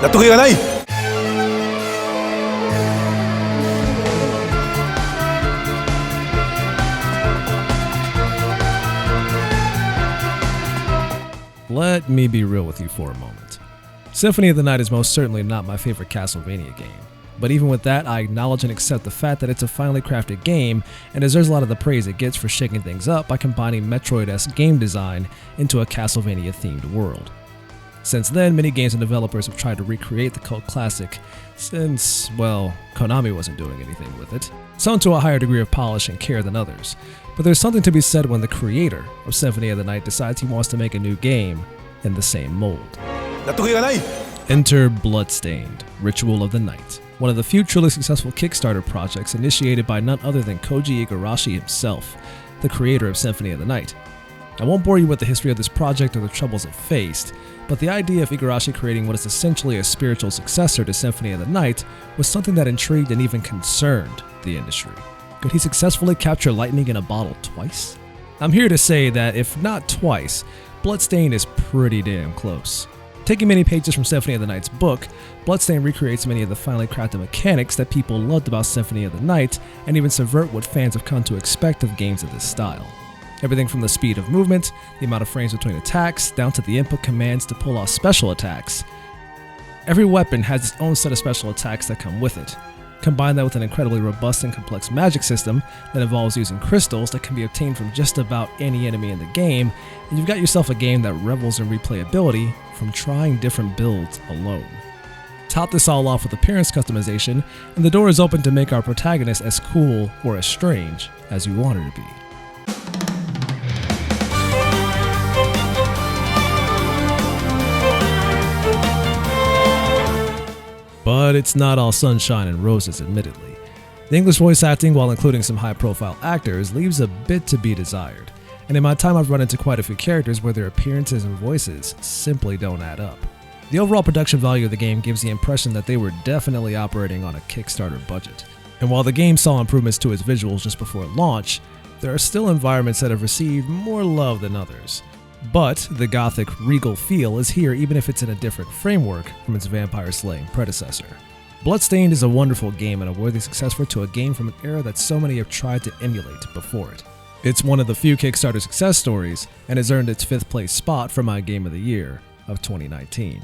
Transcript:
納得いかない。 Let me be real with you for a moment. Symphony of the Night is most certainly not my favorite Castlevania game, but even with that, I acknowledge and accept the fact that it's a finely crafted game and deserves a lot of the praise it gets for shaking things up by combining Metroid-esque game design into a Castlevania-themed world. Since then, many games and developers have tried to recreate the cult classic since, well, Konami wasn't doing anything with it, some to a higher degree of polish and care than others. But there's something to be said when the creator of Symphony of the Night decides he wants to make a new game in the same mold. 納得いかない。 Enter Bloodstained: Ritual of the Night, one of the few truly successful Kickstarter projects initiated by none other than Koji Igarashi himself, the creator of Symphony of the Night. I won't bore you with the history of this project or the troubles it faced, but the idea of Igarashi creating what is essentially a spiritual successor to Symphony of the Night was something that intrigued and even concerned the industry. Could he successfully capture lightning in a bottle twice? I'm here to say that if not twice, Bloodstained is pretty damn close. Taking many pages from Symphony of the Night's book, Bloodstained recreates many of the finely crafted mechanics that people loved about Symphony of the Night and even subvert what fans have come to expect of games of this style. Everything from the speed of movement, the amount of frames between attacks, down to the input commands to pull off special attacks. Every weapon has its own set of special attacks that come with it. Combine that with an incredibly robust and complex magic system that involves using crystals that can be obtained from just about any enemy in the game, and you've got yourself a game that revels in replayability from trying different builds alone. Top this all off with appearance customization, and the door is open to make our protagonist as cool or as strange as you want her to be. But it's not all sunshine and roses, admittedly. The English voice acting, while including some high-profile actors, leaves a bit to be desired, and in my time I've run into quite a few characters where their appearances and voices simply don't add up. The overall production value of the game gives the impression that they were definitely operating on a Kickstarter budget. And while the game saw improvements to its visuals just before launch, there are still environments that have received more love than others. But the gothic, regal feel is here even if it's in a different framework from its vampire-slaying predecessor. Bloodstained is a wonderful game and a worthy successor to a game from an era that so many have tried to emulate before it. It's one of the few Kickstarter success stories, and has earned its 5th place spot for my Game of the Year of 2019.